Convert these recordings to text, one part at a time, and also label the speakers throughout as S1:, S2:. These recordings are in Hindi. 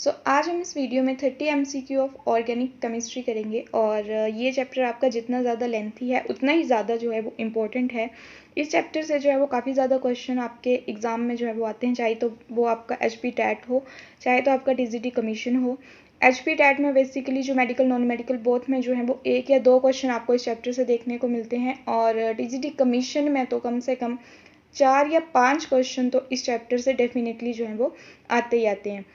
S1: आज हम इस वीडियो में 30 MCQ ऑफ ऑर्गेनिक केमिस्ट्री करेंगे और ये चैप्टर आपका जितना ज़्यादा लेंथी है उतना ही ज़्यादा जो है वो इम्पोर्टेंट है। इस चैप्टर से जो है वो काफ़ी ज़्यादा क्वेश्चन आपके एग्ज़ाम में जो है वो आते हैं, चाहे तो वो आपका HP टैट हो, चाहे तो आपका TGT कमीशन हो। HP टैट में बेसिकली जो मेडिकल नॉन मेडिकल बोथ में जो है वो 1 या 2 क्वेश्चन आपको इस चैप्टर से देखने को मिलते हैं, और TGT कमीशन में तो कम से कम 4 या 5 क्वेश्चन तो इस चैप्टर से डेफिनेटली जो है वो आते ही आते हैं।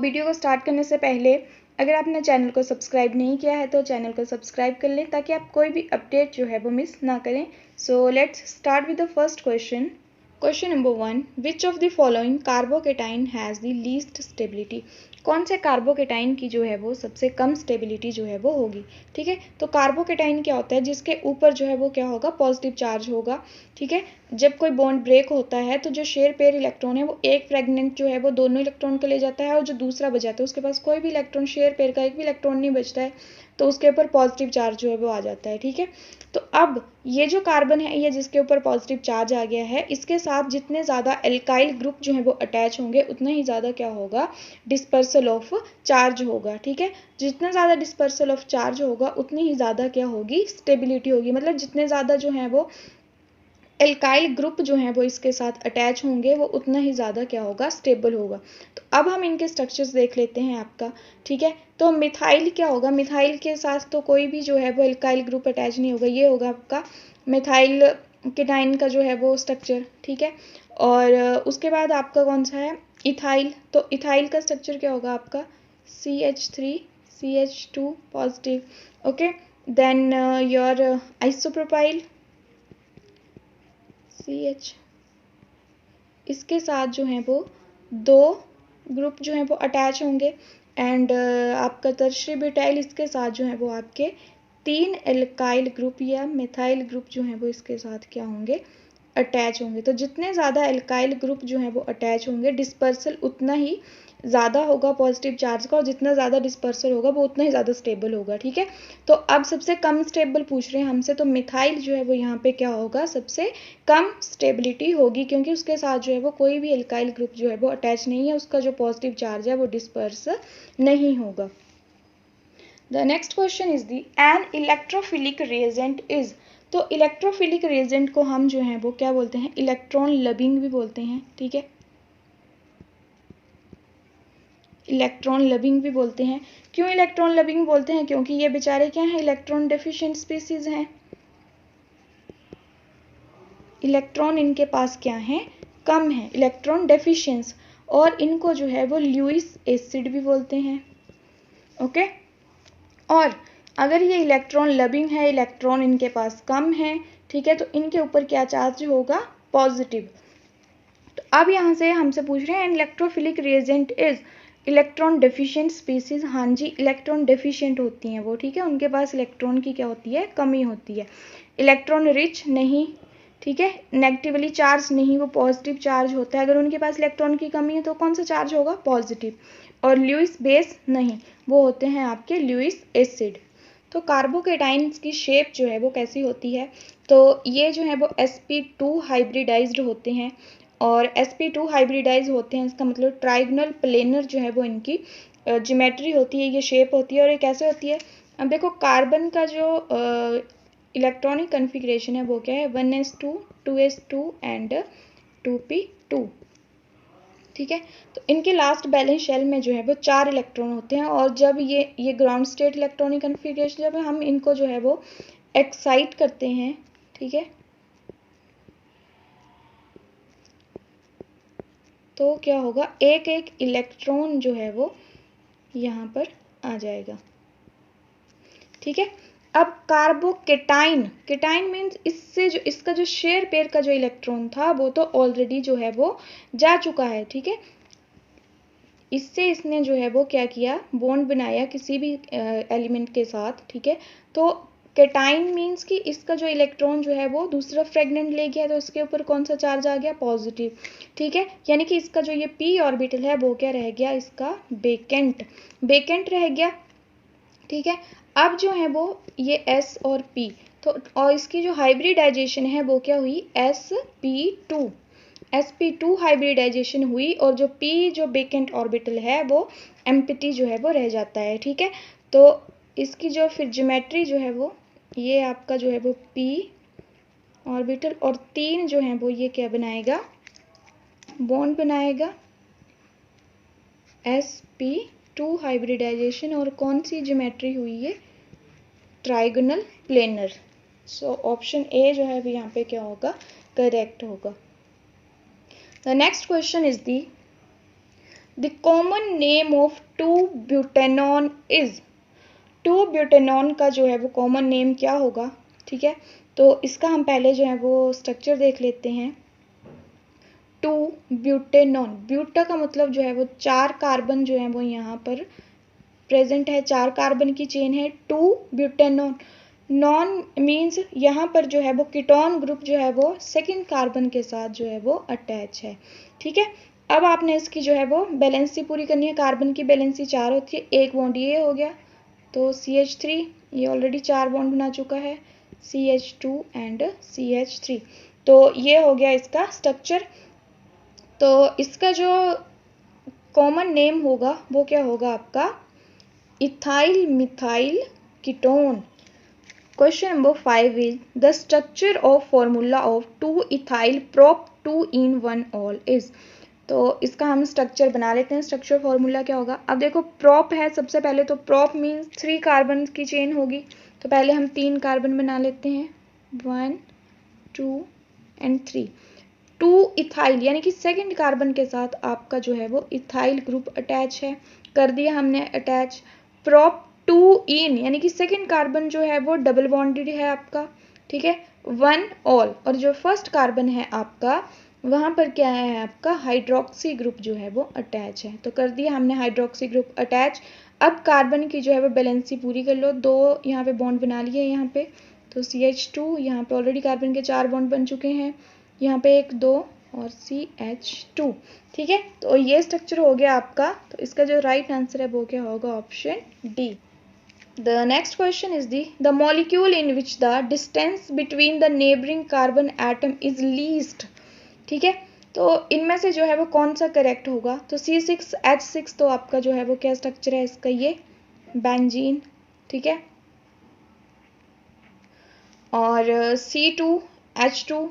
S1: वीडियो को स्टार्ट करने से पहले अगर आपने चैनल को सब्सक्राइब नहीं किया है तो चैनल को सब्सक्राइब कर लें ताकि आप कोई भी अपडेट जो है वो मिस ना करें। Let's start with the first question. Question number 1, which of the following carbocation has the least stability. कौन से कार्बोकेटाइन की जो है वो सबसे कम स्टेबिलिटी जो है वो होगी। ठीक है, तो कार्बोकेटाइन क्या होता है, जिसके ऊपर जो है वो क्या होगा, पॉजिटिव चार्ज होगा। ठीक है, जब कोई बॉन्ड ब्रेक होता है तो जो शेयर पेयर इलेक्ट्रॉन है वो एक फ्रेगमेंट जो है वो दोनों इलेक्ट्रॉन को ले जाता है, और जो दूसरा बचाता है उसके पास कोई भी इलेक्ट्रॉन, शेयर पेयर का एक भी इलेक्ट्रॉन नहीं बचता है, तो उसके ऊपर पॉजिटिव चार्ज जो है वो आ जाता है। ठीक है, तो अब ये जो कार्बन है ये जिसके ऊपर पॉजिटिव चार्ज आ गया है, इसके साथ जितने ज़्यादा एल्काइल ग्रुप जो है वो अटैच होंगे उतना ही ज़्यादा क्या होगा, डिस्पर्सल ऑफ चार्ज होगा। ठीक है, जितना ज़्यादा डिस्पर्सल ऑफ चार्ज होगा उतनी ही ज़्यादा क्या होगी, स्टेबिलिटी होगी। मतलब जितने ज़्यादा जो है वो एल्काइल ग्रुप जो है वो इसके साथ अटैच होंगे वो उतना ही ज़्यादा क्या होगा, स्टेबल होगा। तो अब हम इनके स्ट्रक्चर्स देख लेते हैं आपका। ठीक है, तो मिथाइल क्या होगा, मिथाइल के साथ तो कोई भी जो है वो एल्काइल ग्रुप अटैच नहीं होगा, ये होगा आपका मिथाइल केटाइन का जो है वो स्ट्रक्चर। ठीक है, और उसके बाद आपका कौन सा है, इथाइल। तो इथाइल का स्ट्रक्चर क्या होगा आपका, CH3 CH2 positive. Okay, then your isopropyl CH, इसके साथ जो है वो 2 ग्रुप जो है वो अटैच होंगे, एंड आपका टर्शियरी ब्यूटाइल, इसके साथ जो है वो आपके 3 एल्काइल ग्रुप या मिथाइल ग्रुप जो है वो इसके साथ क्या होंगे, अटैच होंगे। तो जितने ज़्यादा एल्काइल ग्रुप जो है वो अटैच होंगे, डिस्पर्सल उतना ही ज़्यादा होगा पॉजिटिव चार्ज का, और जितना ज़्यादा डिस्पर्सल होगा वो उतना ही ज़्यादा स्टेबल होगा। ठीक है, तो अब सबसे कम स्टेबल पूछ रहे हैं हमसे, तो मिथाइल जो है वो यहाँ पे क्या होगा, सबसे कम स्टेबिलिटी होगी, क्योंकि उसके साथ जो है वो कोई भी एल्काइल ग्रुप जो है वो अटैच नहीं है, उसका जो पॉजिटिव चार्ज है वो डिस्पर्स नहीं होगा। The next question is the an electrophilic reagent is. तो इलेक्ट्रोफिलिक रिएजेंट को हम जो है वो क्या बोलते हैं, इलेक्ट्रॉन लविंग भी बोलते हैं। ठीक है, इलेक्ट्रॉन लविंग भी बोलते हैं। क्यों इलेक्ट्रॉन लविंग बोलते हैं, क्योंकि ये बेचारे क्या हैं, इलेक्ट्रॉन डेफिशिएंट स्पीसीज हैं। इलेक्ट्रॉन इनके पास क्या है, कम है, इलेक्ट्रॉन डेफिशिएंस, और इनको जो है वो ल्यूइस एसिड भी बोलते हैं। ओके, और अगर ये इलेक्ट्रॉन लविंग है, इलेक्ट्रॉन इनके पास कम है, ठीक है, तो इनके ऊपर क्या चार्ज होगा, पॉजिटिव। तो अब यहाँ से हमसे पूछ रहे हैं electrophilic reagent is electron deficient species. हाँ जी, इलेक्ट्रॉन डेफिशिएंट होती हैं वो। ठीक है, उनके पास इलेक्ट्रॉन की क्या होती है, कमी होती है। इलेक्ट्रॉन रिच नहीं, ठीक है, नेगेटिवली चार्ज नहीं, वो पॉजिटिव चार्ज होता है। अगर उनके पास इलेक्ट्रॉन की कमी है तो कौन सा चार्ज होगा, पॉजिटिव। और ल्यूइस बेस नहीं, वो होते हैं आपके ल्यूइस एसिड। तो कार्बोकेटाइन्स की शेप जो है वो कैसी होती है, तो ये जो है वो sp2 हाइब्रिडाइज्ड होते हैं, और sp2 हाइब्रिडाइज होते हैं, इसका मतलब ट्राइगोनल प्लेनर जो है वो इनकी ज्योमेट्री होती है, ये शेप होती है। और ये कैसे होती है, अब देखो कार्बन का जो इलेक्ट्रॉनिक कन्फिग्रेशन है वो क्या है, 1s2 2s2 एंड 2p2। ठीक है, तो इनके लास्ट बैलेंस शेल में जो है वो 4 इलेक्ट्रॉन होते हैं, और जब ये ग्राउंड स्टेट इलेक्ट्रॉनिक कन्फिग्रेशन, जब हम इनको जो है वो एक्साइट करते हैं, ठीक है, तो क्या होगा, एक एक इलेक्ट्रॉन जो है वो यहाँ पर आ जाएगा। ठीक है, अब कार्बोकेटाइन, केटाइन मीन्स इससे जो इसका जो शेयर पेयर का जो इलेक्ट्रॉन था वो तो ऑलरेडी जो है वो जा चुका है। ठीक है, इससे इसने जो है वो क्या किया, बॉन्ड बनाया किसी भी एलिमेंट के साथ। ठीक है, तो केटाइन मीन्स कि इसका जो इलेक्ट्रॉन जो है वो दूसरा फ्रेगमेंट ले गया, तो इसके ऊपर कौन सा चार्ज आ गया, पॉजिटिव। ठीक है, यानी कि इसका जो ये p ऑर्बिटल है वो क्या रह गया, इसका बेकेंट रह गया। ठीक है, अब जो है वो ये s और p, तो और इसकी जो हाइब्रिडाइजेशन है वो क्या हुई, sp2। sp2 हाइब्रिडाइजेशन हुई और जो p जो वेकेंट ऑर्बिटल है वो एम्प्टी जो है वो रह जाता है, ठीक है। तो इसकी जो फिर ज्योमेट्री जो है वो ये आपका जो है वो p ऑर्बिटल और 3 जो है वो ये क्या बनाएगा, बॉन्ड बनाएगा sp2 हाइब्रिडाइजेशन और कौन सी ज्योमेट्री हुई है, trigonal planar. So option A जो है वो यहाँ पे क्या होगा, करेक्ट होगा। The next question is the common name of two butanone is. Two butanone का जो है वो कॉमन नेम क्या होगा, ठीक है। तो इसका हम पहले जो है वो स्ट्रक्चर देख लेते हैं। 2-ब्यूटेनॉन, ब्यूटा का मतलब जो है वो 4 कार्बन जो है वो यहाँ पर प्रेजेंट है, 4 कार्बन की चेन है 2-ब्यूटेनॉन। नॉन मीन्स यहाँ पर जो है वो कीटोन ग्रुप जो है वो सेकंड कार्बन के साथ जो है वो अटैच है, ठीक है। अब आपने इसकी जो है वो बैलेंसी पूरी करनी है। कार्बन की बैलेंसी 4 होती है, एक बॉन्ड ये हो गया तो CH3, ये ऑलरेडी 4 बॉन्ड बना चुका है, CH2 एंड CH3। तो ये हो गया इसका स्ट्रक्चर। तो इसका जो कॉमन नेम होगा वो क्या होगा आपका, ethyl methyl ketone. Question number 5 is the structure of formula of 2-ethyl prop 2-in-1-ol is। तो इसका हम स्ट्रक्चर बना लेते हैं। स्ट्रक्चर फॉर्मूला क्या होगा, अब देखो प्रॉप है, सबसे पहले तो प्रॉप मीन्स 3 कार्बन की चेन होगी, तो पहले हम 3 कार्बन बना लेते हैं, 1 2 एंड 3। 2-इथाइल यानी कि सेकंड कार्बन के साथ आपका जो है वो इथाइल ग्रुप अटैच है, कर दिया हमने अटैच। प्रॉप 2-इन यानी कि सेकंड कार्बन जो है वो डबल बॉन्डेड है आपका, ठीक है। 1-ऑल और जो फर्स्ट कार्बन है आपका वहाँ पर क्या है आपका हाइड्रोक्सी ग्रुप जो है वो अटैच है, तो कर दिया हमने हाइड्रोक्सी ग्रुप अटैच। अब कार्बन की जो है वो बैलेंसी पूरी कर लो, 2 यहाँ पे बॉन्ड बना लिए यहाँ पे, तो CH2 यहाँ पे ऑलरेडी कार्बन के 4 बॉन्ड बन चुके हैं, यहाँ पे 1 2 और CH2, ठीक है। तो ये स्ट्रक्चर हो गया आपका, तो इसका जो राइट आंसर है वो क्या होगा, option D. The next question is the molecule in which the distance between the neighboring carbon atom is least, ठीक है। तो इनमें से जो है वो कौन सा करेक्ट होगा, तो C6H6 तो आपका जो है वो क्या स्ट्रक्चर है इसका, ये बेंजीन, ठीक है। और C2H2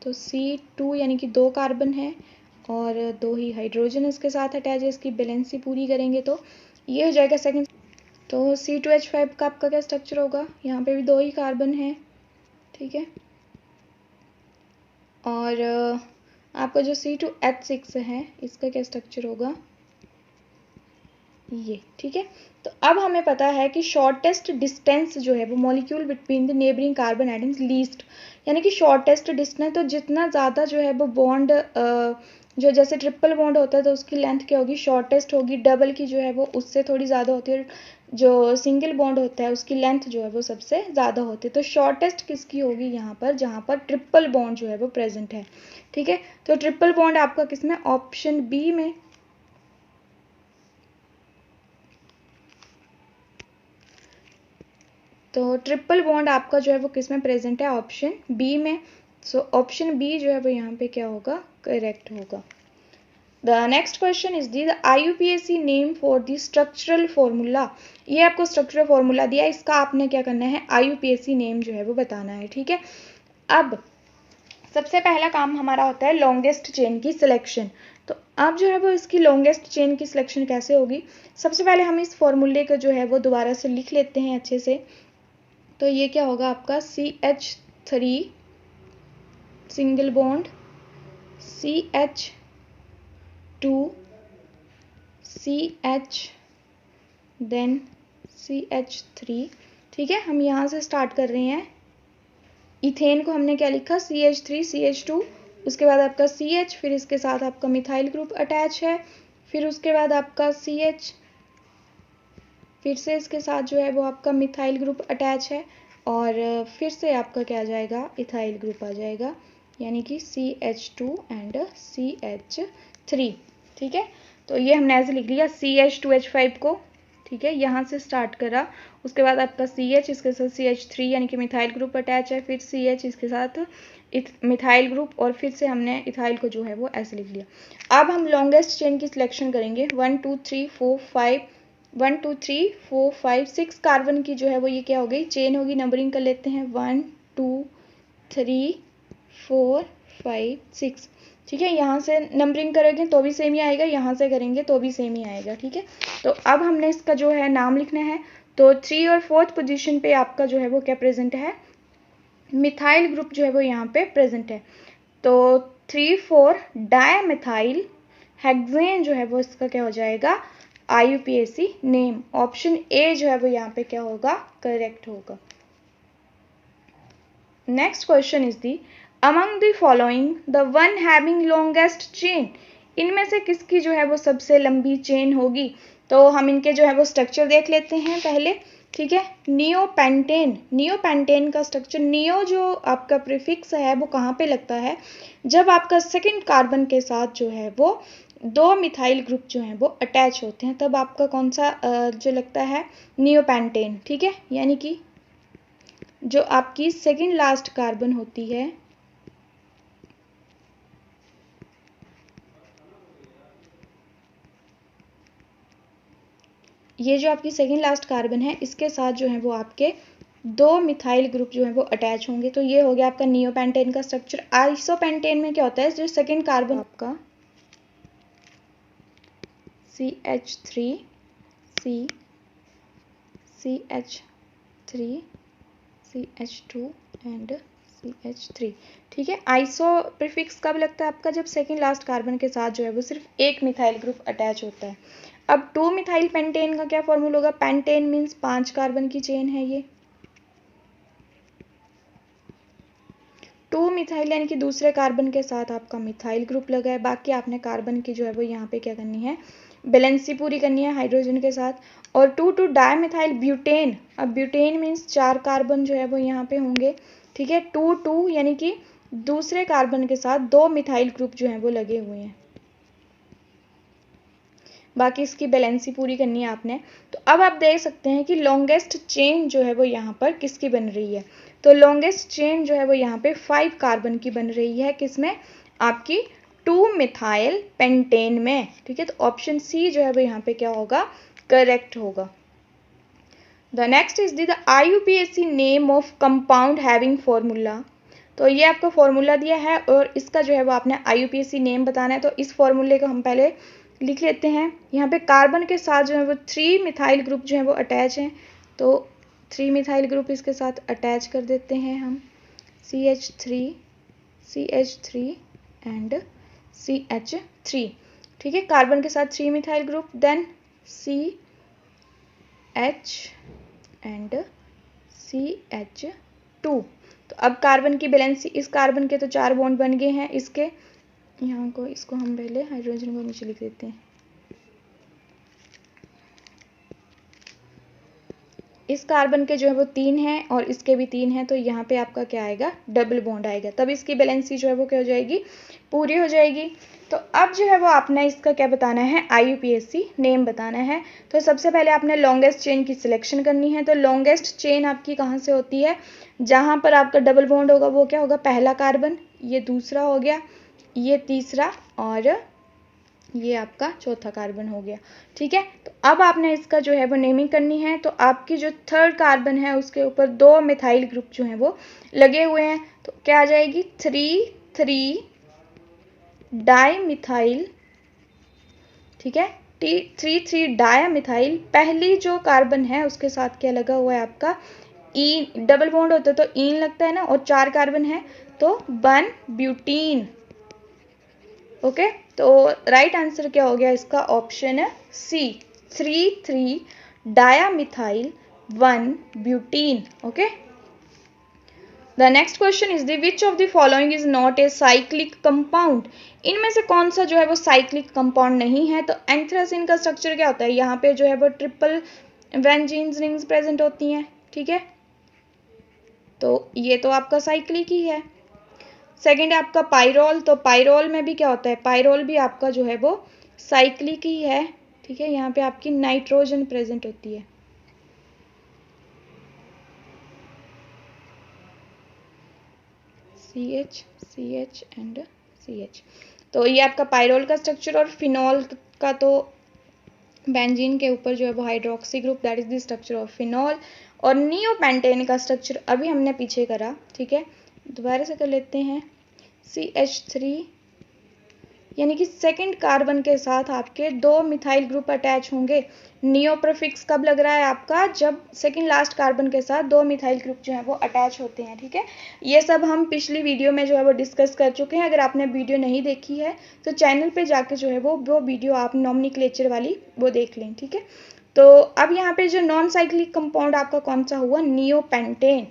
S1: तो C2 यानी कि 2 कार्बन है और 2 ही हाइड्रोजन इसके साथ अटैच है, इसकी बैलेंसी पूरी करेंगे तो ये हो जाएगा सेकंड। तो C2H5 का आपका क्या स्ट्रक्चर होगा, यहाँ पे भी 2 ही कार्बन है, ठीक है। और आपका जो C2H6 है इसका क्या स्ट्रक्चर होगा, ये, ठीक है। तो अब हमें पता है कि शॉर्टेस्ट डिस्टेंस जो है वो molecule between the neighbouring carbon atoms least, यानी कि शॉर्टेस्ट डिस्टेंस, तो जितना ज़्यादा जो है वो बॉन्ड जो जैसे ट्रिपल बॉन्ड होता है तो उसकी लेंथ क्या होगी, शॉर्टेस्ट होगी, डबल की जो है वो उससे थोड़ी ज़्यादा होती है, जो सिंगल बॉन्ड होता है उसकी लेंथ जो है वो सबसे ज़्यादा होती है। तो शॉर्टेस्ट किसकी होगी यहाँ पर, जहाँ पर ट्रिपल बॉन्ड जो है वो प्रेजेंट है, ठीक है। तो ट्रिपल बॉन्ड आपका किसमें, ऑप्शन बी में। तो ट्रिपल बॉन्ड आपका जो है वो किस में प्रेजेंट है, ऑप्शन बी में। सो ऑप्शन बी जो है वो यहाँ पे क्या होगा, करेक्ट होगा। The next question is the IUPAC name for the structural formula. ये आपको स्ट्रक्चरल फॉर्मूला दिया है, इसका आपने क्या करना है, IUPAC नेम जो है वो बताना है, ठीक है। अब सबसे पहला काम हमारा होता है लॉन्गेस्ट चेन की सिलेक्शन। तो अब जो है वो इसकी लॉन्गेस्ट चेन की सिलेक्शन कैसे होगी, सबसे पहले हम इस फॉर्मूले को जो है वो दोबारा से लिख लेते हैं अच्छे से। तो ये क्या होगा आपका, CH3 single bond, CH2 CH then CH3, ठीक है। हम यहाँ से स्टार्ट कर रहे हैं। इथेन को हमने क्या लिखा, CH3 CH2, उसके बाद आपका CH, फिर इसके साथ आपका मिथाइल ग्रुप अटैच है, फिर उसके बाद आपका CH, फिर से इसके साथ जो है वो आपका मिथाइल ग्रुप अटैच है, और फिर से आपका क्या आ जाएगा, इथाइल ग्रुप आ जाएगा, यानी कि CH2 एंड CH3, ठीक है। तो ये हमने ऐसे लिख लिया CH2H5 को, ठीक है, यहाँ से स्टार्ट करा, उसके बाद आपका CH, इसके साथ CH3 यानी कि मिथाइल ग्रुप अटैच है, फिर CH, इसके साथ मिथाइल ग्रुप, और फिर से हमने इथाइल को जो है वो ऐसे लिख लिया। अब हम लॉन्गेस्ट चेन की सिलेक्शन करेंगे। 1 2 3 4 5 1 2 3 4 5 6 कार्बन की जो है वो ये क्या हो गई, चेन होगी। नंबरिंग कर लेते हैं 1 2 3 4 5 6, ठीक है। यहाँ से नंबरिंग करेंगे तो भी सेम ही आएगा, यहाँ से करेंगे तो भी सेम ही आएगा, ठीक है। तो अब हमने इसका जो है नाम लिखना है। तो 3 और 4th पोजीशन पे आपका जो है वो क्या प्रेजेंट है, मिथाइल ग्रुप जो है वो यहाँ पे प्रेजेंट है। तो 3 4 डायमिथाइल हेक्सेन जो है वो इसका क्या हो जाएगा, IUPAC नेम। ऑप्शन ए जो है वो यहाँ पे क्या होगा, करेक्ट होगा। Next question is the among the following the one having longest chain, इनमें से किसकी जो है वो सबसे लंबी चेन होगी। तो हम इनके जो है वो स्ट्रक्चर देख लेते हैं पहले, ठीक है। नियोपेंटेन, नियोपेंटेन का स्ट्रक्चर, नियो जो आपका प्रीफिक्स है वो कहाँ पे लगता है, जब आपका सेकंड कार्बन के साथ जो है वो 2 मिथाइल ग्रुप जो हैं वो अटैच होते हैं, तब आपका कौन सा जो लगता है, नियोपेंटेन, ठीक है। यानी कि जो आपकी सेकंड लास्ट कार्बन होती है, ये जो आपकी सेकंड लास्ट कार्बन है इसके साथ जो है वो आपके 2 मिथाइल ग्रुप जो है वो अटैच होंगे। तो ये हो गया आपका नियोपेंटेन का स्ट्रक्चर। आइसोपेंटेन में क्या होता है, जो सेकंड कार्बन आपका CH3 C CH3 CH2 and CH3, ठीक है। आइसो प्रीफिक्स कब लगता है आपका, जब सेकंड लास्ट कार्बन के साथ जो है वो सिर्फ एक मिथाइल ग्रुप अटैच होता है। अब 2 मिथाइल पेंटेन का क्या फॉर्मूला होगा, पेंटेन मीन्स 5 कार्बन की चेन है ये। 2 मिथाइल यानी कि दूसरे कार्बन के साथ आपका मिथाइल ग्रुप लगा है, बाकी आपने कार्बन की जो है वो यहाँ पे क्या करनी है, बैलेंसी पूरी करनी है हाइड्रोजन के साथ। और 2 2 डायमिथाइल ब्यूटेन, अब ब्यूटेन मीन्स 4 कार्बन जो है वो यहाँ पे होंगे, ठीक है। 2 2 यानी कि दूसरे कार्बन के साथ 2 मिथाइल ग्रुप जो है वो लगे हुए हैं, बाकी इसकी बैलेंसी पूरी करनी है आपने। तो अब आप देख सकते हैं कि लॉन्गेस्ट चेन जो है वो यहाँ पर किसकी बन रही है। तो लॉन्गेस्ट चेन जो है वो यहाँ पे 5 कार्बन की बन रही है, किसमें, आपकी 2 मिथाइल पेंटेन में, ठीक है। तो ऑप्शन सी जो है वो यहाँ पे क्या होगा, करेक्ट होगा। The next is the IUPAC name of compound having formula. तो ये आपको फॉर्मूला दिया है और इसका जो है वो आपने IUPAC नेम बताना है। तो इस फॉर्मूले को हम पहले लिख लेते हैं। यहाँ पे कार्बन के साथ जो है वो 3 मिथाइल ग्रुप जो है वो अटैच हैं, तो 3 मिथाइल ग्रुप इसके साथ अटैच कर देते हैं हम, CH3 एंड CH3, ठीक है। कार्बन के साथ 3 methyl group, then CH and CH2। तो अब कार्बन की बैलेंसी, इस कार्बन के तो 4 बॉन्ड बन गए हैं, इसके यहाँ को, इसको हम पहले हाइड्रोजन को नीचे लिख देते हैं। इस कार्बन के जो है वो 3 हैं और इसके भी 3 हैं, तो यहाँ पे आपका क्या आएगा, डबल बॉन्ड आएगा, तब इसकी बैलेंसी जो है वो क्या हो जाएगी, पूरी हो जाएगी। तो अब जो है वो आपने इसका क्या बताना है, IUPAC नेम बताना है। तो सबसे पहले आपने लॉन्गेस्ट चेन की सिलेक्शन करनी है। तो लॉन्गेस्ट चेन आपकी कहाँ से होती है, जहाँ पर आपका डबल बॉन्ड होगा वो क्या होगा, पहला कार्बन, ये दूसरा हो गया, ये तीसरा, और ये आपका चौथा कार्बन हो गया, ठीक है। तो अब आपने इसका जो है वो नेमिंग करनी है। तो आपकी जो थर्ड कार्बन है उसके ऊपर 2 मिथाइल ग्रुप जो हैं वो लगे हुए हैं, तो क्या आ जाएगी, 3 3 डाइमिथाइल, ठीक है। 3 3 डाइमिथाइल, पहली जो कार्बन है उसके साथ क्या लगा हुआ है आपका, ईन, डबल बॉन्ड होता है तो ईन लगता है ना, और 4 कार्बन है तो 1 ब्यूटीन, ओके। तो राइट आंसर क्या हो गया इसका, ऑप्शन है सी, 3 3 डायामिथाइल 1 butene, okay. The next question is the which of the following is not a cyclic compound, इनमें से कौन सा जो है वो साइक्लिक कंपाउंड नहीं है। तो एंथ्रासिन का स्ट्रक्चर क्या होता है, यहाँ पे जो है वो ट्रिपल वेंजीन रिंग्स प्रेजेंट होती हैं, ठीक है। तो ये तो आपका साइक्लिक ही है। सेकेंड है आपका पाइरोल, तो पाइरोल में भी क्या होता है, पाइरोल भी आपका जो है वो साइक्लिक ही है, ठीक है। ठीक है, यहाँ पे आपकी नाइट्रोजन प्रेजेंट होती है। CH and CH। तो ये आपका पायरोल का स्ट्रक्चर, और फिनॉल का तो बेंजीन के ऊपर जो है वो hydroxy group, that is the structure of phenol. और नियोपेंटेन का स्ट्रक्चर अभी हमने पीछे करा, ठीक है, दोबारा से कर लेते हैं। CH3 यानी कि सेकंड कार्बन के साथ आपके 2 मिथाइल ग्रुप अटैच होंगे। नियो प्रीफिक्स कब लग रहा है आपका, जब सेकंड लास्ट कार्बन के साथ 2 मिथाइल ग्रुप जो है वो अटैच होते हैं, ठीक है। ये सब हम पिछली वीडियो में जो है वो डिस्कस कर चुके हैं। अगर आपने वीडियो नहीं देखी है तो चैनल पे जाके जो है वो वीडियो आप नॉमेनक्लेचर वाली वो देख लें, ठीक है। तो अब यहाँ पे जो नॉन साइक्लिक कंपाउंड आपका कौन सा हुआ, neopentane.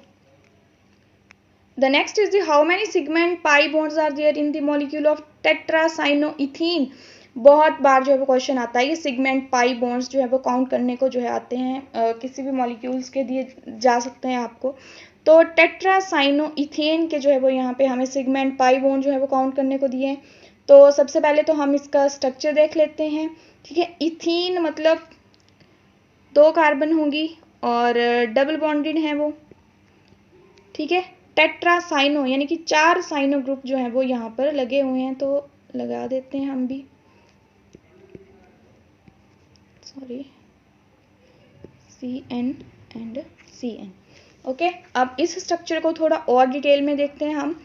S1: The next is the how many segment pi bonds are there in the molecule of tetracyanoethene। बहुत बार जो है वो क्वेश्चन आता है, ये सिगमेंट पाई बॉन्ड्स जो है वो काउंट करने को जो है आते हैं, किसी भी मॉलिक्यूल्स के दिए जा सकते हैं आपको। तो टेट्रासाइनोइथेन के जो है वो यहाँ पे हमें सिगमेंट पाई बॉन्ड जो है वो काउंट करने को दिए हैं। तो सबसे पहले तो हम इसका स्ट्रक्चर देख लेते हैं, ठीक है। इथीन मतलब 2 कार्बन होंगी और डबल बॉन्डेड है वो, ठीक है। टेट्रासाइनो यानी कि 4 साइनो ग्रुप जो है वो यहाँ पर लगे हुए हैं, तो लगा देते हैं हम भी, sorry, CN and CN। Okay, अब इस स्ट्रक्चर को थोड़ा और डिटेल में देखते हैं हम।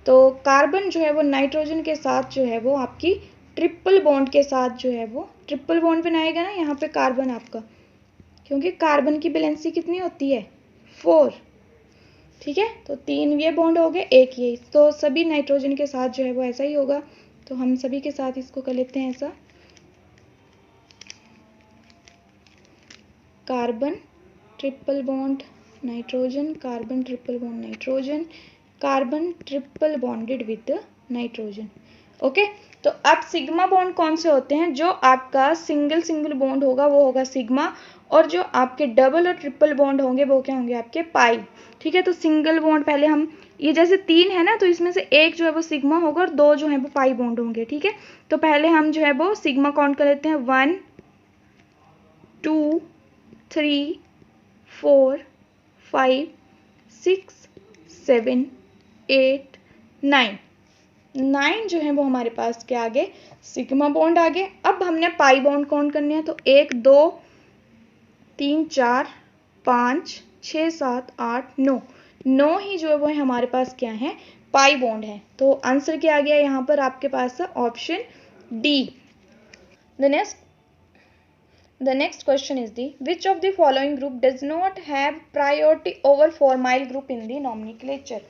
S1: तो कार्बन जो है वो नाइट्रोजन के साथ जो है वो आपकी ट्रिपल बॉन्ड के साथ जो है वो ट्रिपल बॉन्ड बनाएगा ना यहाँ पे कार्बन आपका, क्योंकि कार्बन की वैलेंसी कितनी होती है, 4, ठीक है। तो 3 ये बॉन्ड हो गए, 1 ये, तो सभी नाइट्रोजन के साथ जो है वो ऐसा ही होगा। तो हम सभी के साथ इसको कर लेते हैं ऐसा, carbon triple bond nitrogen, carbon triple bond nitrogen, carbon triple bonded with nitrogen. Okay, तो अब सिग्मा बॉन्ड कौन से होते हैं, जो आपका सिंगल बॉन्ड होगा वो होगा सिग्मा, और जो आपके डबल और ट्रिपल बॉन्ड होंगे वो क्या होंगे आपके पाई, ठीक है। तो सिंगल बॉन्ड पहले हम, ये जैसे 3 है ना, तो इसमें से एक जो है वो सिग्मा होगा और 2 जो है वो पाई बॉन्ड होंगे, ठीक है। तो पहले हम जो है वो सिग्मा काउंट कर लेते हैं, 1 2 3 4 5 6 7 8 9 9 जो है वो हमारे पास क्या आ गए, सिग्मा बॉन्ड आ गए। अब हमने पाई बॉन्ड काउंट करने हैं, तो 1 2 3 4 5 6 7 8 9 9 ही जो है वो हमारे पास क्या है, पाई बॉन्ड है। तो आंसर क्या आ गया यहाँ पर आपके पास, option D. The next question is which of the following group does not have priority over formyl group in the nomenclature।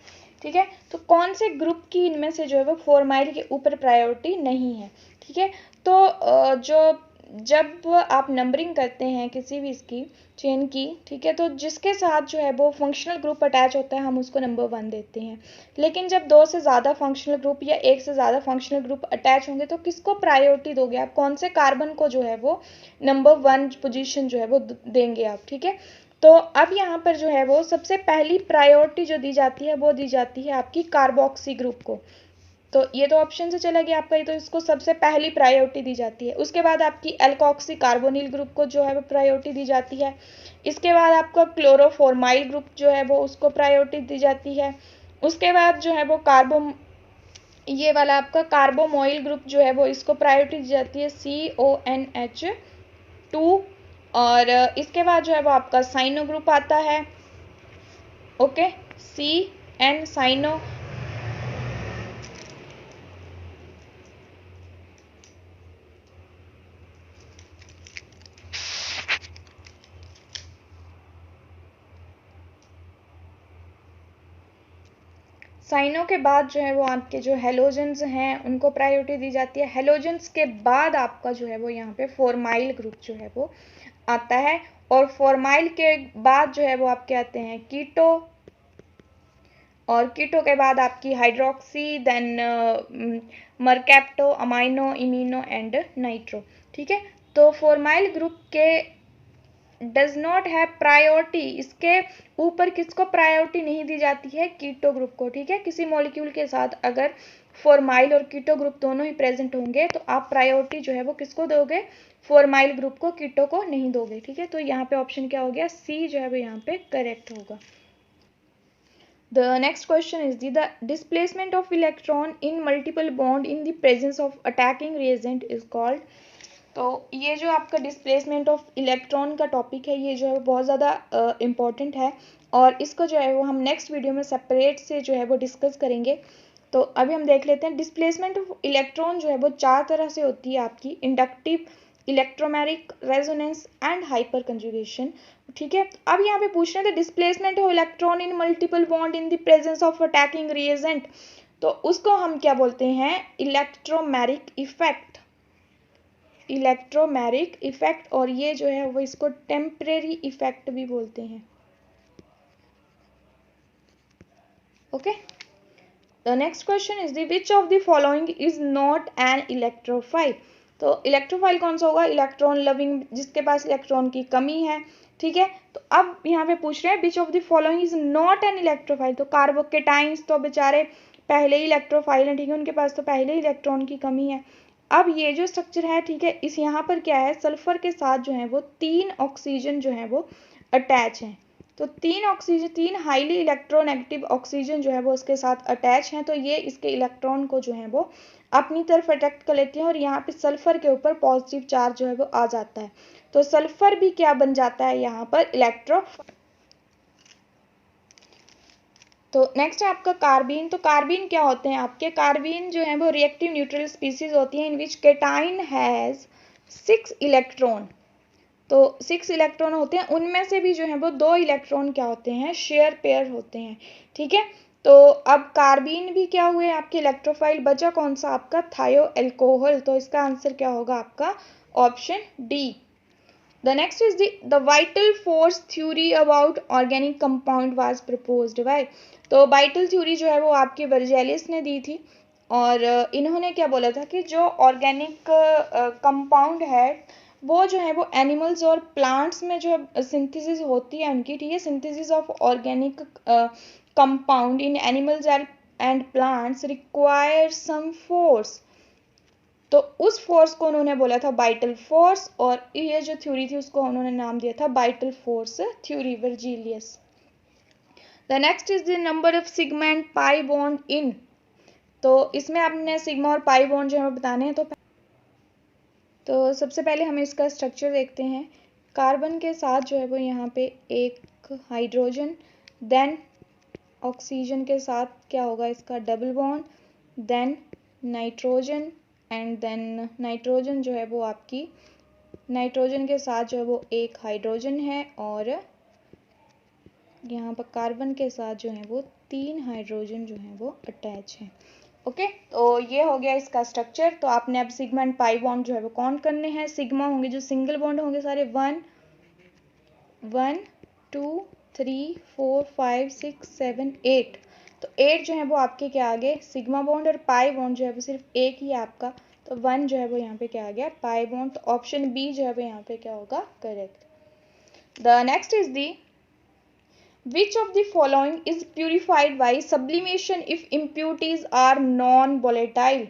S1: ठीक है, तो कौन से ग्रुप की इनमें से जो है वो फॉर्माइल के ऊपर प्रायोरिटी नहीं है, ठीक है। तो जो जब आप नंबरिंग करते हैं किसी भी इसकी चेन की, ठीक है, तो जिसके साथ जो है वो फंक्शनल ग्रुप अटैच होता है हम उसको नंबर 1 देते हैं। लेकिन जब 2 से ज़्यादा फंक्शनल ग्रुप या 1 से ज़्यादा फंक्शनल ग्रुप अटैच होंगे तो किसको प्रायोरिटी दोगे आप, कौन से कार्बन को जो है वो नंबर 1 पोजीशन जो है वो देंगे आप, ठीक है। तो अब यहाँ पर जो है वो सबसे पहली प्रायोरिटी जो दी जाती है वो दी जाती है आपकी कार्बोक्सी ग्रुप को। तो ये तो ऑप्शन से चला गया आपका, ये तो इसको सबसे पहली प्रायोरिटी दी जाती है। उसके बाद आपकी एल्कोक्सी कार्बोनिल ग्रुप को जो है वो प्रायोरिटी दी जाती है। इसके बाद आपका क्लोरोफॉर्माइल ग्रुप जो है वो उसको प्रायोरिटी दी जाती है। उसके बाद जो है वो ये वाला आपका कार्बोमोइल ग्रुप जो है वो इसको प्रायोरिटी दी जाती है, CONH2। और इसके बाद जो है वो आपका साइनो ग्रुप आता है, ओके, CN साइनो। साइनो के बाद जो है वो आपके जो हेलोजेंस हैं उनको प्रायोरिटी दी जाती है। हेलोजेंस के बाद आपका जो है वो यहाँ पे फॉर्माइल ग्रुप जो है वो आता है, और फॉर्माइल के बाद जो है वो आपके आते हैं कीटो, और कीटो के बाद आपकी hydroxy, then mercapto, amino, imino and nitro, ठीक है। तो फॉर्माइल ग्रुप के डज नॉट हैव प्रायोरिटी, इसके ऊपर किसको प्रायोरिटी नहीं दी जाती है, कीटो ग्रुप को, ठीक है। किसी मॉलिक्यूल के साथ अगर फॉर्माइल और कीटो ग्रुप दोनों ही प्रेजेंट होंगे तो आप प्रायोरिटी जो है वो किसको दोगे, फॉर्माइल ग्रुप को, कीटो को नहीं दोगे। ठीक है, तो यहाँ पे ऑप्शन क्या हो गया, सी जो है वो यहाँ पे करेक्ट होगा। The next question is the displacement of electron in multiple bond in the presence of attacking reagent is called। तो ये जो आपका डिस्प्लेसमेंट ऑफ इलेक्ट्रॉन का टॉपिक है ये जो है बहुत ज़्यादा इम्पॉर्टेंट है और इसको जो है वो हम नेक्स्ट वीडियो में सेपरेट से जो है वो डिस्कस करेंगे। तो अभी हम देख लेते हैं डिस्प्लेसमेंट ऑफ इलेक्ट्रॉन जो है वो 4 तरह से होती है आपकी, inductive, electromagnetic resonance and hyper conjugation. ठीक है, अब यहाँ पे पूछ रहे थे displacement of electron in multiple bond in the presence of attacking reagent, तो उसको हम क्या बोलते हैं, इलेक्ट्रोमैग्नेटिक इफेक्ट, इलेक्ट्रोमैग्नेटिक इफेक्ट, और ये जो है वो इसको टेम्परेरी इफेक्ट भी बोलते हैं। Okay, the next question is the which of the following is not an electrophile. तो इलेक्ट्रोफाइल कौन सा होगा, इलेक्ट्रॉन लविंग, जिसके पास इलेक्ट्रॉन की कमी है। ठीक है, तो अब यहाँ पे पूछ रहे हैं which of the following is not an electrophile, तो कार्बोकेटाइंस तो बेचारे पहले ही इलेक्ट्रोफाइल है। ठीक है, उनके पास तो पहले ही इलेक्ट्रॉन की कमी है। अब ये जो स्ट्रक्चर है, ठीक है, इस यहाँ पर क्या है, सल्फर के साथ जो है वो 3 ऑक्सीजन जो है वो अटैच हैं। तो 3 ऑक्सीजन, 3 हाईली इलेक्ट्रोनेगेटिव ऑक्सीजन जो है वो उसके साथ अटैच हैं, तो ये इसके इलेक्ट्रॉन को जो है वो अपनी तरफ अट्रैक्ट कर लेते हैं और यहाँ पे सल्फर के ऊपर पॉजिटिव चार्ज जो है वो आ जाता है, तो सल्फर भी क्या बन जाता है यहाँ पर, इलेक्ट्रो। तो नेक्स्ट है आपका कार्बीन। तो कार्बीन क्या होते हैं आपके, कार्बीन जो है वो रिएक्टिव न्यूट्रल स्पीसीज होती है इन विच केटाइन हैज 6 इलेक्ट्रॉन। तो 6 इलेक्ट्रॉन होते हैं, उनमें से भी जो है वो 2 इलेक्ट्रॉन क्या होते हैं, शेयर पेयर होते हैं। ठीक है, तो अब कार्बीन भी क्या हुए आपके इलेक्ट्रोफाइल, बचा कौन सा आपका, थायो एल्कोहल, तो इसका आंसर क्या होगा आपका option D. The next is the vital force theory about organic compound was proposed by। तो vital theory जो है वो आपके वर्जेलिस ने दी थी और इन्होंने क्या बोला था कि जो ऑर्गेनिक कंपाउंड है वो जो है वो एनिमल्स और प्लांट्स में जो सिंथेसिस होती है उनकी, ठीक है, synthesis of organic compound in animals and plants require some force, तो उस फोर्स को उन्होंने बोला था बाइटल फोर्स और ये जो थ्योरी थी उसको उन्होंने नाम दिया था vital force theory, Berzelius. The next is the number of sigma and pi bond in. तो इसमें आपने सिग्मा और पाई बॉन्ड जो है बताने हैं, तो सबसे पहले हमें इसका स्ट्रक्चर देखते हैं। कार्बन के साथ जो है वो यहाँ पे एक हाइड्रोजन, देन ऑक्सीजन के साथ क्या होगा इसका double bond, then nitrogen and then nitrogen जो है वो आपकी, नाइट्रोजन के साथ जो है वो एक हाइड्रोजन है और यहाँ पर कार्बन के साथ जो है वो 3 हाइड्रोजन जो है वो अटैच है। ओके, तो ये हो गया इसका स्ट्रक्चर। तो आपने अब सिग्मा एंड पाई बॉन्ड जो है वो काउंट करने हैं। सिग्मा होंगे जो सिंगल बॉन्ड होंगे सारे 1 1 2 3 4 5 6 7 8, तो 8 जो है वो आपके क्या आ गए सिग्मा बॉन्ड और पाई बॉन्ड जो है वो सिर्फ एक ही है आपका, तो 1 जो है वो यहाँ पे क्या आ गया पाई बॉन्ड, तो ऑप्शन बी जो है वो यहाँ पे क्या होगा correct. The next is the Which of the following is purified by sublimation if impurities are non-volatile?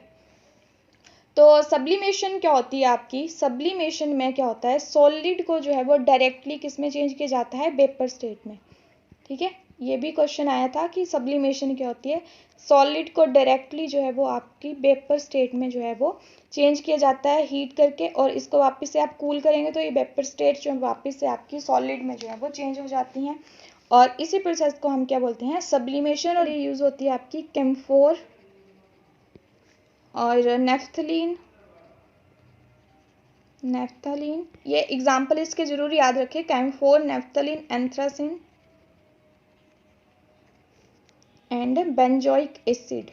S1: तो सब्लिमेशन क्या होती है आपकी, सब्लिमेशन में क्या होता है, सॉलिड को जो है वो डायरेक्टली किस में चेंज किया जाता है, वेपर स्टेट में। ठीक है, ये भी क्वेश्चन आया था कि सब्लिमेशन क्या होती है, सॉलिड को डायरेक्टली जो है वो आपकी वेपर स्टेट में जो है वो चेंज किया जाता है हीट करके, और इसको वापस से आप कूल करेंगे तो ये वेपर स्टेट जो है वापस से आपकी सॉलिड में जो है वो चेंज हो जाती हैं, और इसी प्रोसेस को हम क्या बोलते हैं सब्लिमेशन। और ये यूज होती है आपकी कैम्फोर और नेफ्थलीन, नेफ्थलीन ये एग्जाम्पल इसके जरूर याद रखें, camphor, naphthalene, anthracene and benzoic acid.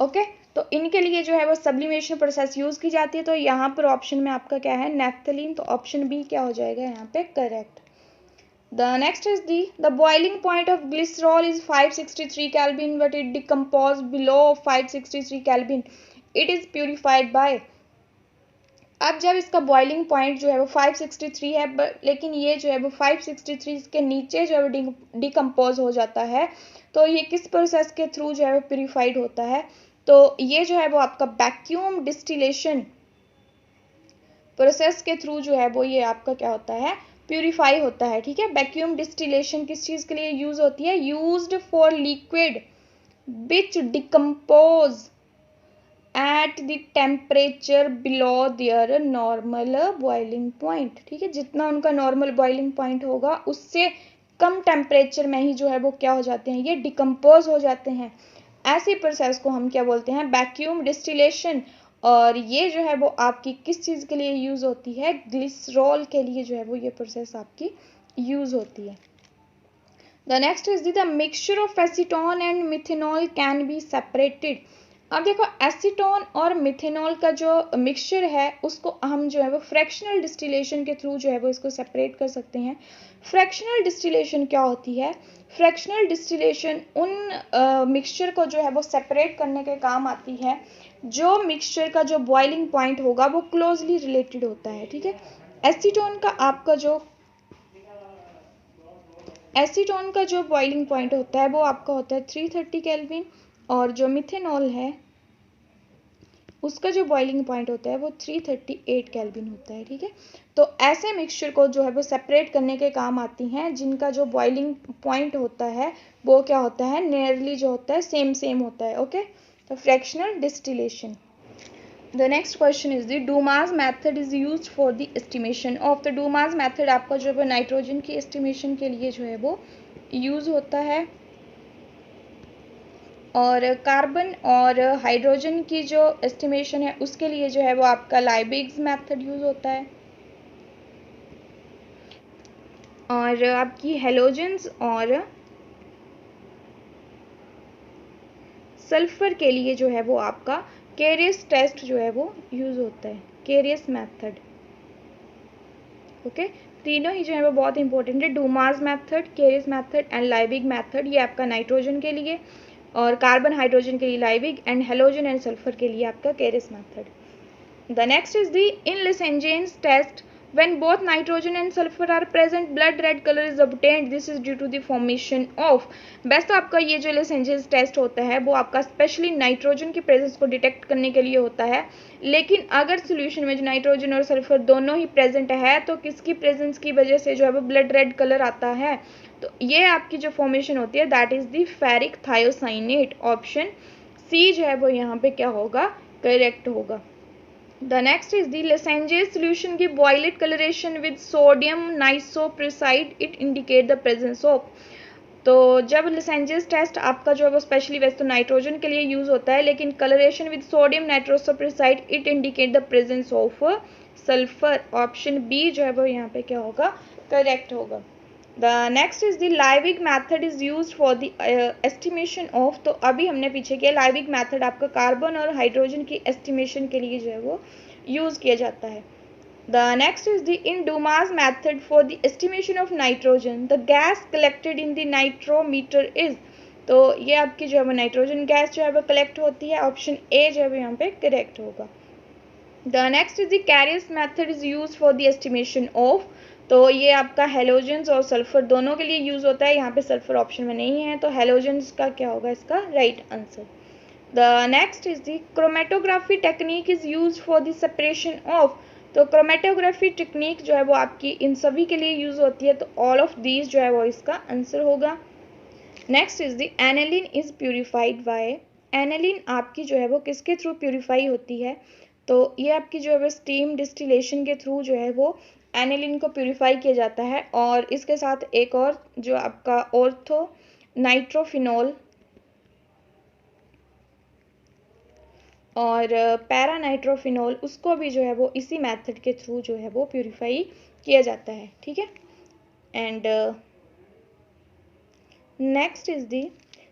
S1: Okay, तो इनके लिए जो है वो सब्लिमेशन प्रोसेस यूज की जाती है, तो यहाँ पर ऑप्शन में आपका क्या है नेफ्थलीन, तो ऑप्शन बी क्या हो जाएगा यहाँ पे correct. The next is the boiling point of glycerol is 563 Kelvin, but it decomposes below 563 Kelvin. It is purified by। अब जब इसका बॉइलिंग पॉइंट जो है वो 563 है लेकिन ये जो है वो 563 के नीचे जो है वो डिकम्पोज हो जाता है, तो ये किस प्रोसेस के थ्रू जो है वो प्यूरिफाइड होता है, तो ये जो है वो आपका वैक्यूम डिस्टिलेशन प्रोसेस के थ्रू जो है वो ये आपका क्या होता है, प्यूरिफाई होता है। ठीक है, वैक्यूम डिस्टिलेशन किस चीज़ के लिए यूज होती है, used for liquid which decompose at the temperature below there normal boiling point. ठीक है, जितना उनका नॉर्मल बॉइलिंग पॉइंट होगा उससे कम टेम्परेचर में ही जो है वो क्या हो जाते हैं, ये डिकम्पोज हो जाते हैं। ऐसी प्रोसेस को हम क्या बोलते हैं, वैक्यूम डिस्टिलेशन। और ये जो है वो आपकी किस चीज़ के लिए यूज़ होती है, ग्लिसरॉल के लिए जो है वो ये प्रोसेस आपकी यूज़ होती है। The next is the mixture of acetone and methanol can be separated. अब देखो, एसीटोन और मिथेनॉल का जो मिक्सचर है उसको हम जो है वो फ्रैक्शनल डिस्टिलेशन के थ्रू जो है वो इसको सेपरेट कर सकते हैं। फ्रैक्शनल डिस्टिलेशन क्या होती है, फ्रैक्शनल डिस्टिलेशन उन मिक्सचर को जो है वो सेपरेट करने के काम आती है जो मिक्सचर का जो बॉइलिंग पॉइंट होगा वो क्लोजली रिलेटेड होता है। ठीक है, एसीटोन का आपका जो एसीटोन का जो बॉइलिंग पॉइंट होता है वो आपका होता है 330 केल्विन, और जो मिथेनॉल है उसका जो बॉइलिंग पॉइंट होता है वो 338 केल्विन होता है। ठीक है, तो ऐसे मिक्सचर को जो है वो सेपरेट करने के काम आती हैं जिनका जो बॉइलिंग पॉइंट होता है वो क्या होता है, नियरली जो होता है सेम होता है। ओके, तो fractional distillation. The next question is the Dumas method is used for the estimation of the Dumas method आपका जो है नाइट्रोजन की एस्टिमेशन के लिए जो है वो यूज होता है, और कार्बन और हाइड्रोजन की जो एस्टिमेशन है उसके लिए जो है वो आपका लाइबिग्स मेथड यूज होता है, और आपकी हेलोजेंस और सल्फर के लिए जो है वो आपका केरियस टेस्ट जो है वो यूज होता है, केरियस मेथड। ओके, तीनों ही जो है वो बहुत इंपॉर्टेंट है, Dumas method, Carius method and Liebig method. ये आपका नाइट्रोजन के लिए और कार्बन हाइड्रोजन के लिए Liebig, and halogen and sulphur के लिए आपका Carius method. The next is the in Leysen's test when both nitrogen and sulfur are present blood red color is obtained, this is due to the formation of। बस तो आपका ये जो Leysen's टेस्ट होता है वो आपका स्पेशली नाइट्रोजन की प्रेजेंस को डिटेक्ट करने के लिए होता है, लेकिन अगर सोल्यूशन में जो नाइट्रोजन और सल्फर दोनों ही प्रेजेंट है तो किसकी प्रेजेंस की वजह से जो है वो ब्लड रेड कलर आता है, तो ये आपकी जो फॉर्मेशन होती है that is the ferric thiocyanate. Option C जो है वो यहाँ पे क्या होगा, करेक्ट होगा। The next is the Leysen's solution की boiled coloration with sodium nisoproside, it indicate the presence of। तो जब Leysen's टेस्ट आपका जो है वो स्पेशली वैसे तो नाइट्रोजन के लिए यूज होता है, लेकिन coloration with sodium nitroprusside it indicate the presence of sulphur. Option B जो है वो यहाँ पे क्या होगा, करेक्ट होगा। The next is the Liebig method is use for the estimation of. तो अभी हमने पीछे किया, लाइबिग मैथड आपका कार्बन और हाइड्रोजन की एस्टिमेशन के लिए जो है वो यूज किया जाता है। The next is the in Dumas method for the estimation of nitrogen, the gas collected in the nitrometer is। तो ये आपकी जो है वो नाइट्रोजन गैस जो है वो कलेक्ट होती है, ऑप्शन ए जो है वो यहाँ पे करेक्ट होगा। The next is the Carius method is used for the estimation of। तो ये आपका हेलोजेंस और सल्फर दोनों के लिए यूज होता है, यहाँ पे सल्फर ऑप्शन में नहीं है तो हेलोजेंस का क्या होगा इसका right answer. The next is the chromatography technique is used for the separation of। तो क्रोमेटोग्राफी टेक्निक जो है वो आपकी इन सभी के लिए यूज होती है, तो ऑल ऑफ दीज जो है वो इसका आंसर होगा। Next is the aniline is purified bye. Aniline आपकी जो है वो किसके थ्रू प्यूरिफाई होती है, तो ये आपकी जो है वो स्टीम डिस्टिलेशन के थ्रू जो है वो एनालिन को प्यूरिफाई किया जाता है, और इसके साथ एक और जो आपका ऑर्थो नाइट्रोफिनॉल और पैरानाइट्रोफिनॉल उसको भी जो है वो इसी मेथड के थ्रू जो है वो प्यूरिफाई किया जाता है। ठीक है, and next is the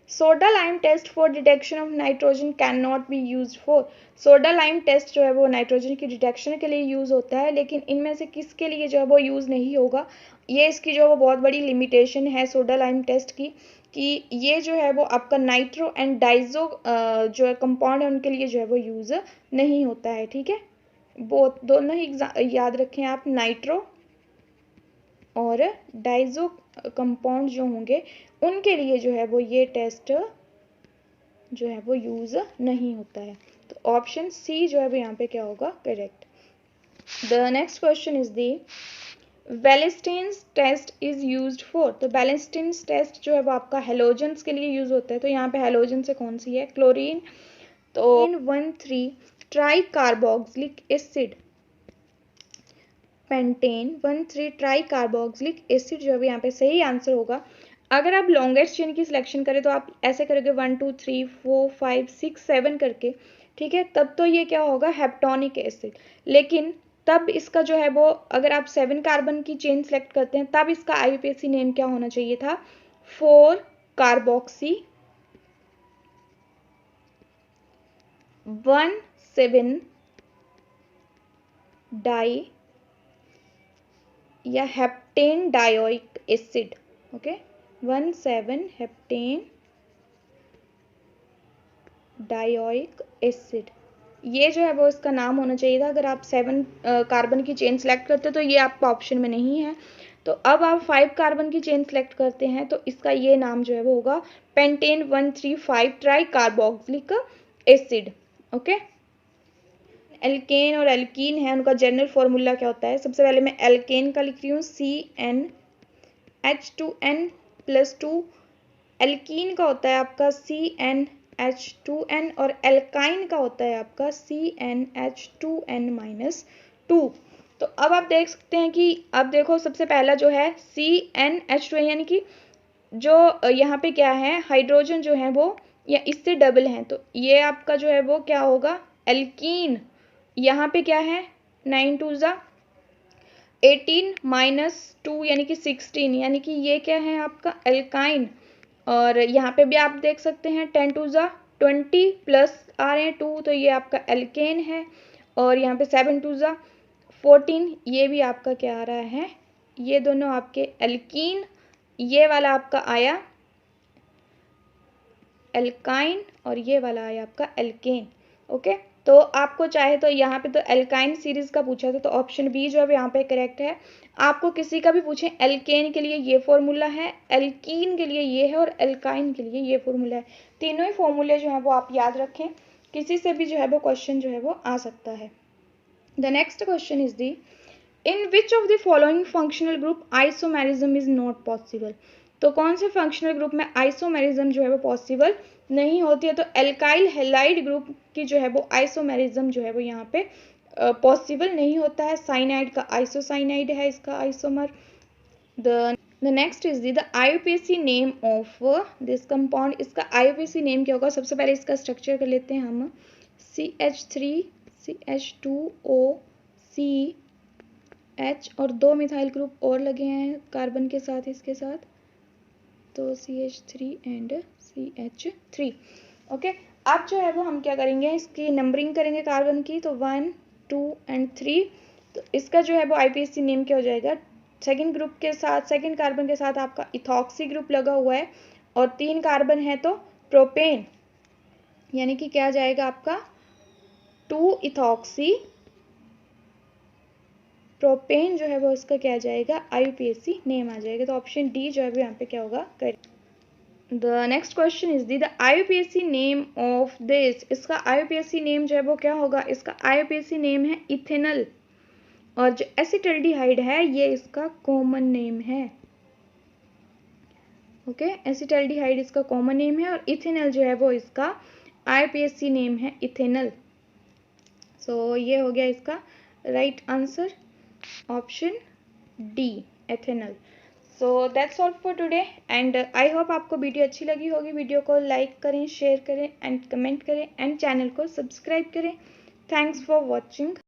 S1: soda lime test for detection of nitrogen can not be use for. Soda lime test जो है वो नाइट्रोजन की डिटेक्शन के लिए यूज होता है, लेकिन इनमें से किसके लिए जो है वो यूज नहीं होगा, ये इसकी जो है वो बहुत बड़ी लिमिटेशन है सोडा लाइम टेस्ट की, कि ये जो है वो आपका नाइट्रो एंड डाइजो जो है कंपाउंड है उनके लिए जो है वो यूज नहीं होता है। ठीक है, दोनों ही याद रखें आप, नाइट्रो और डाइजो कंपाउंड जो होंगे उनके लिए जो है वो ये टेस्ट जो है वो यूज़ नहीं होता है। तो ऑप्शन सी जो है वो यहाँ पे क्या होगा, correct. The next question is the Beilstein test is used for. तो बैलेस्टेन्स टेस्ट जो है वो आपका हेलोजेंस के लिए यूज होता है। तो यहाँ पे हेलोजन से कौन सी है, क्लोरीन। तो 1,3 try carboxylic acid, pentane 1,3 try carboxylic acid जो है यहाँ पे सही आंसर होगा। अगर आप लॉन्गेस्ट चेन की सिलेक्शन करें तो आप ऐसे करोगे 1 2 3 4 5 6 7 करके, ठीक है, तब तो ये क्या होगा, हेप्टोनिक एसिड। लेकिन तब इसका जो है वो अगर आप 7 कार्बन की चेन सेलेक्ट करते हैं तब इसका आईयूपीएसी नेम क्या होना चाहिए था, 4 कार्बोक्सी 1,7 डाई या heptane dioic acid. Okay, 1,7 heptane dioic acid, ये जो है वो इसका नाम होना चाहिए था। अगर आप 7 कार्बन की चेन सेलेक्ट करते तो ये आपका ऑप्शन में नहीं है। तो अब आप 5 कार्बन की चेन सेलेक्ट करते हैं तो इसका ये नाम जो है वो होगा pentane 1,3,5 tri carboxylic acid. Okay, alkane और एल्कीन है, उनका जनरल फॉर्मूला क्या होता है। सबसे पहले मैं एल्केन का लिख रही हूँ CnH2n+2। एल्कीन का होता है आपका CnH2n और एल्काइन का होता है आपका CnH2n-2। तो अब आप देख सकते हैं कि अब देखो सबसे पहला जो है CnH2n, यानी कि जो यहाँ पे क्या है, हाइड्रोजन जो है वो या इससे डबल है, तो ये आपका जो है वो क्या होगा, एल्कीन। यहाँ पे क्या है, 9 2 18 -2 यानी कि 16, यानी कि ये क्या है आपका एल्काइन। और यहाँ पे भी आप देख सकते हैं 10 2 20 प्लस आ रहे हैं 2, तो ये आपका एल्केन है। और यहाँ पे 7 2 14, ये भी आपका क्या आ रहा है, ये दोनों आपके एल्कीन, ये वाला आपका आया एल्काइन और ये वाला आया आपका एल्केन। ओके, तो आपको चाहे तो यहाँ पे तो एल्काइन सीरीज का पूछा था, तो ऑप्शन बी जो है यहाँ पे करेक्ट है। आपको किसी का भी पूछे एल्केन के लिए ये फॉर्मूला है, एल्कीन के लिए ये है और एल्काइन के लिए ये फॉर्मूला है। तीनों ही फॉर्मूले जो है वो आप याद रखें, किसी से भी जो है वो क्वेश्चन जो है वो आ सकता है। The next question is the in which of the following functional group isomerism is not possible. तो कौन से फंक्शनल ग्रुप में आइसोमेरिज्म जो है वो पॉसिबल नहीं होती है। तो एल्काइल हैलाइड ग्रुप की जो है वो आइसोमेरिज्म जो है वो यहाँ पे पॉसिबल नहीं होता है। साइनाइड का आइसोसाइनाइड है इसका isomer. The next is the IUPAC name of this compound. इसका आईयूपीएसी नेम क्या होगा, सबसे पहले इसका स्ट्रक्चर कर लेते हैं हम, CH3 CH2O CH और 2 मिथाइल ग्रुप और लगे हैं कार्बन के साथ इसके साथ, तो CH3 एंड CH3। ओके, अब जो है वो हम क्या करेंगे, इसकी नंबरिंग करेंगे कार्बन की, तो 1 2 एंड 3। तो इसका जो है वो आईपीएसी नेम क्या हो जाएगा, सेकंड ग्रुप के साथ, सेकंड कार्बन के साथ आपका इथॉक्सी ग्रुप लगा हुआ है और 3 कार्बन है तो प्रोपेन, यानी कि क्या जाएगा आपका 2 इथॉक्सी प्रोपेन जो है वो इसका क्या जाएगा, आईयूपीएसी नेम आ जाएगा। तो ऑप्शन डी जो है वो यहाँ पे क्या होगा, correct. The next question is the IUPAC name of this. इसका आईयूपीएसी नेम जो है वो क्या होगा, इसका आईयूपीएसी नेम है इथेनल और जो एसिटल्डिहाइड है ये इसका कॉमन नेम है। ओके, एसिटल्डिहाइड इसका कॉमन नेम है और इथेनल जो है वो इसका आईयूपीएसी नेम है इथेनल। सो ये हो गया इसका right answer, option D ethanal. So that's all for today and I hope आपको वीडियो अच्छी लगी होगी। वीडियो को लाइक करें, शेयर करें एंड कमेंट करें एंड चैनल को सब्सक्राइब करें। Thanks for watching.